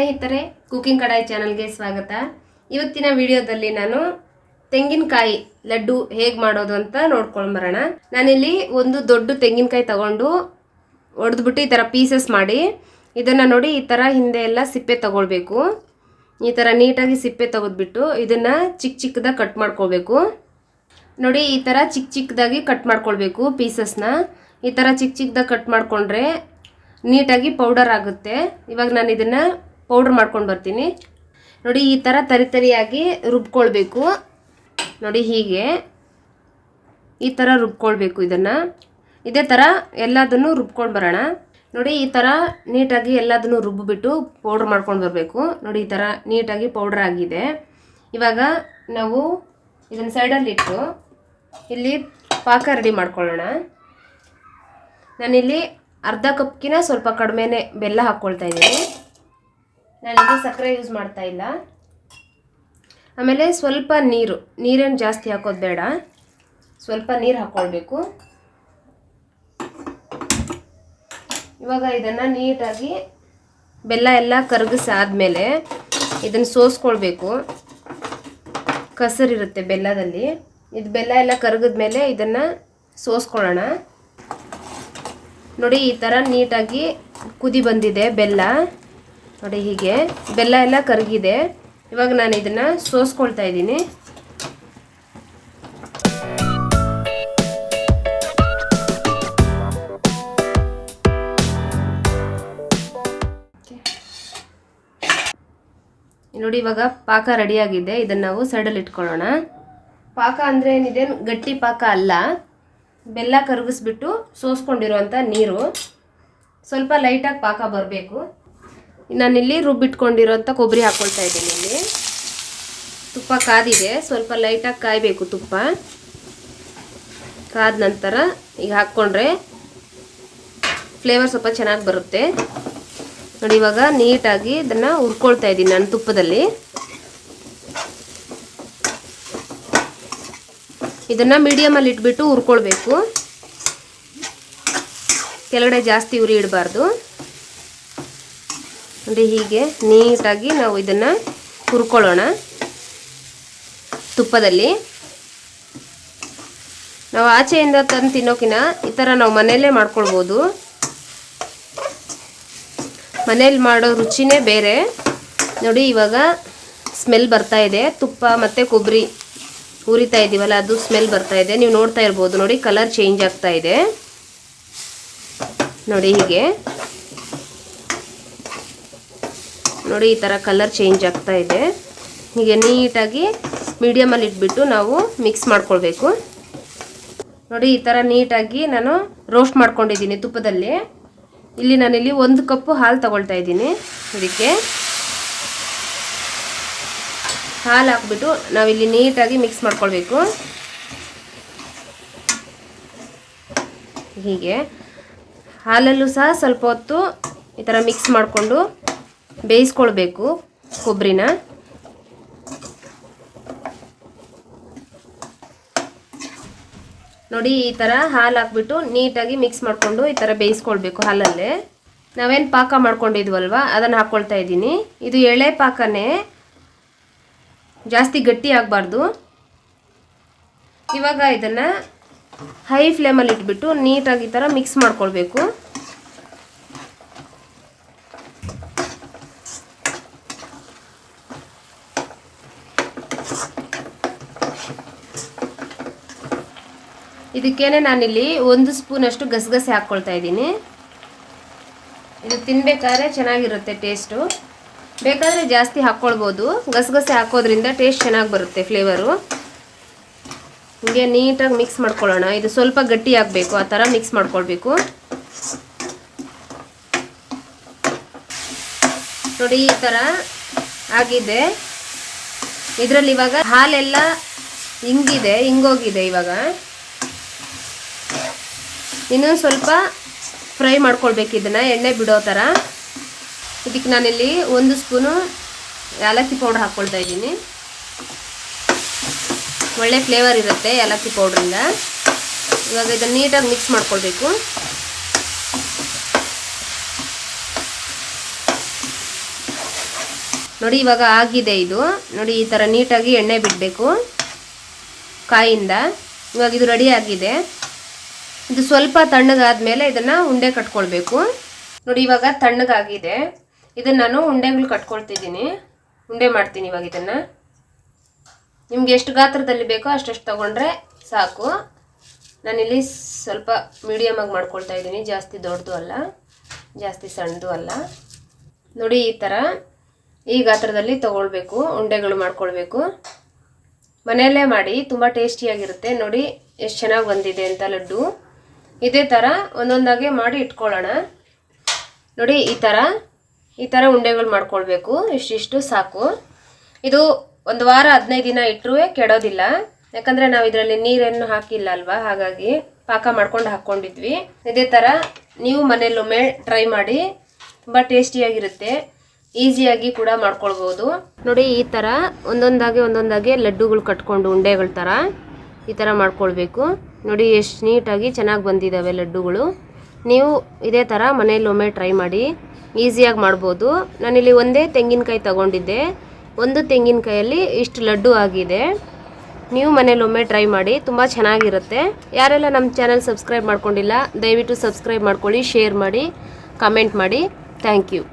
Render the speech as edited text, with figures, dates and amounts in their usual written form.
ಸ್ನೇಹಿತರೆ, ಕುಕಿಂಗ್ ಕಡಾಯಿ ಚಾನಲ್ಗೆ ಸ್ವಾಗತ. ಇವತ್ತಿನ ವಿಡಿಯೋದಲ್ಲಿ ನಾನು ತೆಂಗಿನಕಾಯಿ ಲಡ್ಡು ಹೇಗೆ ಮಾಡೋದು ಅಂತ ನೋಡ್ಕೊಂಡು ಬರೋಣ. ನಾನಿಲ್ಲಿ ಒಂದು ದೊಡ್ಡ ತೆಂಗಿನಕಾಯಿ ತಗೊಂಡು ಒಡೆದ್ಬಿಟ್ಟು ಈ ಥರ ಪೀಸಸ್ ಮಾಡಿ ಇದನ್ನು ನೋಡಿ ಈ ಥರ ಹಿಂದೆ ಎಲ್ಲ ಸಿಪ್ಪೆ ತಗೊಳ್ಬೇಕು. ಈ ಥರ ನೀಟಾಗಿ ಸಿಪ್ಪೆ ತೆಗೆದ್ಬಿಟ್ಟು ಇದನ್ನು ಚಿಕ್ಕ ಚಿಕ್ಕದಾಗಿ ಕಟ್ ಮಾಡ್ಕೊಳ್ಬೇಕು. ನೋಡಿ ಈ ಥರ ಚಿಕ್ಕ ಚಿಕ್ಕದಾಗಿ ಕಟ್ ಮಾಡ್ಕೊಳ್ಬೇಕು ಪೀಸಸ್ನ. ಈ ಥರ ಚಿಕ್ಕ ಚಿಕ್ಕದಾಗಿ ಕಟ್ ಮಾಡಿಕೊಂಡ್ರೆ ನೀಟಾಗಿ ಪೌಡರ್ ಆಗುತ್ತೆ. ಇವಾಗ ನಾನು ಇದನ್ನು ಪೌಡರ್ ಮಾಡ್ಕೊಂಡು ಬರ್ತೀನಿ. ನೋಡಿ ಈ ಥರ ತರಿಯಾಗಿ ರುಬ್ಕೊಳ್ಬೇಕು. ನೋಡಿ ಹೀಗೆ ಈ ಥರ ರುಬ್ಕೊಳ್ಬೇಕು. ಇದನ್ನು ಇದೇ ಥರ ಎಲ್ಲದನ್ನು ರುಬ್ಕೊಂಡು ಬರೋಣ. ನೋಡಿ ಈ ಥರ ನೀಟಾಗಿ ಎಲ್ಲದನ್ನು ರುಬ್ಬಿಬಿಟ್ಟು ಪೌಡ್ರ್ ಮಾಡ್ಕೊಂಡು ಬರಬೇಕು. ನೋಡಿ ಈ ಥರ ನೀಟಾಗಿ ಪೌಡ್ರ್ ಆಗಿದೆ. ಇವಾಗ ನಾವು ಇದನ್ನು ಸೈಡಲ್ಲಿಟ್ಟು ಇಲ್ಲಿ ಪಾಕ ರೆಡಿ ಮಾಡ್ಕೊಳ್ಳೋಣ. ನಾನಿಲ್ಲಿ ಅರ್ಧ ಕಪ್ಗಿನ ಸ್ವಲ್ಪ ಕಡಿಮೆನೇ ಬೆಲ್ಲ ಹಾಕ್ಕೊಳ್ತಾ ಇದ್ದೀನಿ. ನಾನಿಲ್ಲಿ ಸಕ್ಕರೆ ಯೂಸ್ ಮಾಡ್ತಾ ಇಲ್ಲ. ಆಮೇಲೆ ಸ್ವಲ್ಪ ನೀರೇನು ಜಾಸ್ತಿ ಹಾಕೋದು ಬೇಡ, ಸ್ವಲ್ಪ ನೀರು ಹಾಕ್ಕೊಳ್ಬೇಕು. ಇವಾಗ ಇದನ್ನು ನೀಟಾಗಿ ಬೆಲ್ಲ ಎಲ್ಲ ಕರಗಿಸಾದ್ಮೇಲೆ ಇದನ್ನು ಸೋಸ್ಕೊಳ್ಬೇಕು. ಕಸರಿರುತ್ತೆ ಬೆಲ್ಲದಲ್ಲಿ. ಇದು ಬೆಲ್ಲ ಎಲ್ಲ ಕರಗಿದ್ಮೇಲೆ ಇದನ್ನು ಸೋಸ್ಕೊಳ್ಳೋಣ. ನೋಡಿ ಈ ಥರ ನೀಟಾಗಿ ಕುದಿ ಬಂದಿದೆ ಬೆಲ್ಲ. ನೋಡಿ ಹೀಗೆ ಬೆಲ್ಲ ಎಲ್ಲ ಕರಗಿದೆ. ಇವಾಗ ನಾನು ಇದನ್ನು ಸೋಸ್ಕೊಳ್ತಾ ಇದ್ದೀನಿ. ನೋಡಿ ಇವಾಗ ಪಾಕ ರೆಡಿಯಾಗಿದೆ. ಇದನ್ನು ನಾವು ಸೈಡಲ್ಲಿ ಇಟ್ಕೊಳ್ಳೋಣ. ಪಾಕ ಅಂದರೆ ಏನಿದೆ, ಗಟ್ಟಿ ಪಾಕ ಅಲ್ಲ, ಬೆಲ್ಲ ಕರಗಿಸ್ಬಿಟ್ಟು ಸೋಸ್ಕೊಂಡಿರೋಂಥ ನೀರು. ಸ್ವಲ್ಪ ಲೈಟಾಗಿ ಪಾಕ ಬರಬೇಕು. ನಾನಿಲ್ಲಿ ರುಬ್ಬಿಟ್ಕೊಂಡಿರೋಂಥ ಕೊಬ್ಬರಿ ಹಾಕ್ಕೊಳ್ತಾ ಇದ್ದೀನಿ. ಇಲ್ಲಿ ತುಪ್ಪ ಕಾದಿದೆ, ಸ್ವಲ್ಪ ಲೈಟಾಗಿ ಕಾಯಬೇಕು. ತುಪ್ಪ ಕಾದ ನಂತರ ಈಗ ಹಾಕ್ಕೊಂಡ್ರೆ ಫ್ಲೇವರ್ ಸ್ವಲ್ಪ ಚೆನ್ನಾಗಿ ಬರುತ್ತೆ. ನೋಡಿ ಇವಾಗ ನೀಟಾಗಿ ಇದನ್ನು ಹುರ್ಕೊಳ್ತಾ ಇದ್ದೀನಿ ನಾನು ತುಪ್ಪದಲ್ಲಿ. ಇದನ್ನು ಮೀಡಿಯಮಲ್ಲಿ ಇಟ್ಬಿಟ್ಟು ಹುರ್ಕೊಳ್ಬೇಕು. ಕೆಳಗಡೆ ಜಾಸ್ತಿ ಉರಿ ಇಡಬಾರ್ದು. ನೋಡಿ ಹೀಗೆ ನೀಟಾಗಿ ನಾವು ಇದನ್ನು ಹುರ್ಕೊಳ್ಳೋಣ ತುಪ್ಪದಲ್ಲಿ. ನಾವು ಆಚೆಯಿಂದ ತಂದು ತಿನ್ನೋಕಿನ ಈ ಥರ ನಾವು ಮನೆಯಲ್ಲೇ ಮಾಡ್ಕೊಳ್ಬೋದು. ಮನೇಲಿ ಮಾಡೋ ರುಚಿನೇ ಬೇರೆ. ನೋಡಿ ಇವಾಗ ಸ್ಮೆಲ್ ಬರ್ತಾ ಇದೆ. ತುಪ್ಪ ಮತ್ತು ಕೊಬ್ಬರಿ ಹುರಿತಾ ಇದ್ದೀವಲ್ಲ, ಅದು ಸ್ಮೆಲ್ ಬರ್ತಾ ಇದೆ. ನೀವು ನೋಡ್ತಾ ಇರ್ಬೋದು. ನೋಡಿ ಕಲರ್ ಚೇಂಜ್ ಆಗ್ತಾ ಇದೆ. ನೋಡಿ ಹೀಗೆ ನೋಡಿ ಈ ಥರ ಕಲರ್ ಚೇಂಜ್ ಆಗ್ತಾ ಇದೆ. ಹೀಗೆ ನೀಟಾಗಿ ಮೀಡಿಯಮಲ್ಲಿ ಇಟ್ಬಿಟ್ಟು ನಾವು ಮಿಕ್ಸ್ ಮಾಡ್ಕೊಳ್ಬೇಕು. ನೋಡಿ ಈ ಥರ ನೀಟಾಗಿ ನಾನು ರೋಸ್ಟ್ ಮಾಡ್ಕೊಂಡಿದ್ದೀನಿ ತುಪ್ಪದಲ್ಲಿ. ಇಲ್ಲಿ ನಾನಿಲ್ಲಿ 1 ಕಪ್ಪು ಹಾಲು ತಗೊಳ್ತಾ ಇದ್ದೀನಿ. ಇದಕ್ಕೆ ಹಾಲು ಹಾಕ್ಬಿಟ್ಟು ನಾವಿಲ್ಲಿ ನೀಟಾಗಿ ಮಿಕ್ಸ್ ಮಾಡ್ಕೊಳ್ಬೇಕು. ಹೀಗೆ ಹಾಲಲ್ಲೂ ಸಹ ಸ್ವಲ್ಪ ಹೊತ್ತು ಈ ಥರ ಮಿಕ್ಸ್ ಮಾಡಿಕೊಂಡು ಬೇಯಿಸ್ಕೊಳ್ಬೇಕು ಕೊಬ್ಬರಿನ. ನೋಡಿ ಈ ಥರ ಹಾಲು ಹಾಕ್ಬಿಟ್ಟು ನೀಟಾಗಿ ಮಿಕ್ಸ್ ಮಾಡಿಕೊಂಡು ಈ ಥರ ಬೇಯಿಸ್ಕೊಳ್ಬೇಕು ಹಾಲಲ್ಲೇ. ನಾವೇನು ಪಾಕ ಮಾಡ್ಕೊಂಡಿದ್ವಲ್ವ ಅದನ್ನು ಹಾಕ್ಕೊಳ್ತಾ ಇದ್ದೀನಿ. ಇದು ಎಳೆ ಪಾಕನೇ, ಜಾಸ್ತಿ ಗಟ್ಟಿ ಆಗಬಾರ್ದು. ಇವಾಗ ಇದನ್ನು ಹೈ ಫ್ಲೇಮಲ್ಲಿ ಇಟ್ಬಿಟ್ಟು ನೀಟಾಗಿ ಈ ಥರ ಮಿಕ್ಸ್ ಮಾಡ್ಕೊಳ್ಬೇಕು. ಇದಕ್ಕೇನೆ ನಾನಿಲ್ಲಿ 1 ಸ್ಪೂನಷ್ಟು ಗಸಗಸೆ ಹಾಕ್ಕೊಳ್ತಾ ಇದ್ದೀನಿ. ಇದು ತಿನ್ನಬೇಕಾದ್ರೆ ಚೆನ್ನಾಗಿರುತ್ತೆ ಟೇಸ್ಟು. ಬೇಕಾದರೆ ಜಾಸ್ತಿ ಹಾಕ್ಕೊಳ್ಬೋದು. ಗಸಗಸೆ ಹಾಕೋದ್ರಿಂದ ಟೇಸ್ಟ್ ಚೆನ್ನಾಗಿ ಬರುತ್ತೆ, ಫ್ಲೇವರು. ಹೀಗೆ ನೀಟಾಗಿ ಮಿಕ್ಸ್ ಮಾಡ್ಕೊಳ್ಳೋಣ. ಇದು ಸ್ವಲ್ಪ ಗಟ್ಟಿ ಆಗಬೇಕು, ಆ ಥರ ಮಿಕ್ಸ್ ಮಾಡ್ಕೊಳ್ಬೇಕು. ನೋಡಿ ಈ ಥರ ಆಗಿದೆ. ಇದರಲ್ಲಿ ಇವಾಗ ಹಾಲೆಲ್ಲ ಹಿಂಗೋಗಿದೆ. ಇವಾಗ ಇನ್ನೂ ಸ್ವಲ್ಪ ಫ್ರೈ ಮಾಡ್ಕೊಳ್ಬೇಕು ಇದನ್ನು, ಎಣ್ಣೆ ಬಿಡೋ ಥರ. ಇದಕ್ಕೆ ನಾನಿಲ್ಲಿ 1 ಸ್ಪೂನು ಏಲಕ್ಕಿ ಪೌಡ್ರ್ ಹಾಕ್ಕೊಳ್ತಾ ಇದ್ದೀನಿ. ಒಳ್ಳೆ ಫ್ಲೇವರ್ ಇರುತ್ತೆ ಏಲಕ್ಕಿ ಪೌಡ್ರಿಂದ. ಇವಾಗ ಇದನ್ನು ನೀಟಾಗಿ ಮಿಕ್ಸ್ ಮಾಡ್ಕೊಳ್ಬೇಕು. ನೋಡಿ ಇವಾಗ ಆಗಿದೆ ಇದು. ನೋಡಿ ಈ ಥರ ನೀಟಾಗಿ ಎಣ್ಣೆ ಬಿಡಬೇಕು ಕಾಯಿಂದ. ಇವಾಗ ಇದು ರೆಡಿ ಆಗಿದೆ. ಇದು ಸ್ವಲ್ಪ ತಣ್ಣಗಾದ್ಮೇಲೆ ಇದನ್ನು ಉಂಡೆ ಕಟ್ಕೊಳ್ಬೇಕು. ನೋಡಿ ಇವಾಗ ತಣ್ಣಗಾಗಿದೆ. ಇದನ್ನು ನಾನು ಉಂಡೆಗಳು ಕಟ್ಕೊಳ್ತಿದ್ದೀನಿ, ಉಂಡೆ ಮಾಡ್ತೀನಿ ಇವಾಗ ಇದನ್ನು. ನಿಮ್ಗೆ ಎಷ್ಟು ಗಾತ್ರದಲ್ಲಿ ಬೇಕೋ ಅಷ್ಟಷ್ಟು ತೊಗೊಂಡ್ರೆ ಸಾಕು. ನಾನಿಲ್ಲಿ ಸ್ವಲ್ಪ ಮೀಡಿಯಮಾಗಿ ಮಾಡ್ಕೊಳ್ತಾ ಇದ್ದೀನಿ, ಜಾಸ್ತಿ ದೊಡ್ಡದು ಅಲ್ಲ ಜಾಸ್ತಿ ಸಣ್ಣದು ಅಲ್ಲ. ನೋಡಿ ಈ ಥರ ಈ ಗಾತ್ರದಲ್ಲಿ ತೊಗೊಳ್ಬೇಕು, ಉಂಡೆಗಳು ಮಾಡ್ಕೊಳ್ಬೇಕು. ಮನೆಯಲ್ಲೇ ಮಾಡಿ, ತುಂಬ ಟೇಸ್ಟಿಯಾಗಿರುತ್ತೆ. ನೋಡಿ ಎಷ್ಟು ಚೆನ್ನಾಗಿ ಬಂದಿದೆ ಅಂತ ಲಡ್ಡು. ಇದೇ ಥರ ಒಂದೊಂದಾಗೆ ಮಾಡಿ ಇಟ್ಕೊಳ್ಳೋಣ. ನೋಡಿ ಈ ಥರ ಉಂಡೆಗಳು ಮಾಡ್ಕೊಳ್ಬೇಕು. ಇಷ್ಟಿಷ್ಟು ಸಾಕು. ಇದು 1 ವಾರ 15 ದಿನ ಇಟ್ಟರೂ ಕೆಡೋದಿಲ್ಲ, ಯಾಕಂದರೆ ನಾವು ಇದರಲ್ಲಿ ನೀರೇನು ಹಾಕಿಲ್ಲ ಅಲ್ವಾ, ಹಾಗಾಗಿ ಪಾಕ ಮಾಡ್ಕೊಂಡು ಹಾಕ್ಕೊಂಡಿದ್ವಿ. ಇದೇ ಥರ ನೀವು ಮನೆಯಲ್ಲೊಮ್ಮೆ ಟ್ರೈ ಮಾಡಿ, ತುಂಬ ಟೇಸ್ಟಿಯಾಗಿರುತ್ತೆ. ಈಸಿಯಾಗಿ ಕೂಡ ಮಾಡ್ಕೊಳ್ಬೋದು. ನೋಡಿ ಈ ಥರ ಒಂದೊಂದಾಗೆ ಲಡ್ಡುಗಳು ಕಟ್ಕೊಂಡು ಉಂಡೆಗಳ ಥರ ಈ ಥರ ಮಾಡ್ಕೊಳ್ಬೇಕು. ನೋಡಿ ಎಷ್ಟು ನೀಟಾಗಿ ಚೆನ್ನಾಗಿ ಬಂದಿದ್ದಾವೆ ಲಡ್ಡುಗಳು. ನೀವು ಇದೇ ಥರ ಮನೆಯಲ್ಲೊಮ್ಮೆ ಟ್ರೈ ಮಾಡಿ, ಈಸಿಯಾಗಿ ಮಾಡ್ಬೋದು. ನಾನಿಲ್ಲಿ ಒಂದೇ ತೆಂಗಿನಕಾಯಿ ತಗೊಂಡಿದ್ದೆ, ಒಂದು ತೆಂಗಿನಕಾಯಲ್ಲಿ ಇಷ್ಟು ಲಡ್ಡು ಆಗಿದೆ. ನೀವು ಮನೇಲೊಮ್ಮೆ ಟ್ರೈ ಮಾಡಿ, ತುಂಬ ಚೆನ್ನಾಗಿರುತ್ತೆ. ಯಾರೆಲ್ಲ ನಮ್ಮ ಚಾನಲ್ ಸಬ್ಸ್ಕ್ರೈಬ್ ಮಾಡ್ಕೊಂಡಿಲ್ಲ ದಯವಿಟ್ಟು ಸಬ್ಸ್ಕ್ರೈಬ್ ಮಾಡ್ಕೊಳ್ಳಿ, ಶೇರ್ ಮಾಡಿ, ಕಮೆಂಟ್ ಮಾಡಿ. Thank you.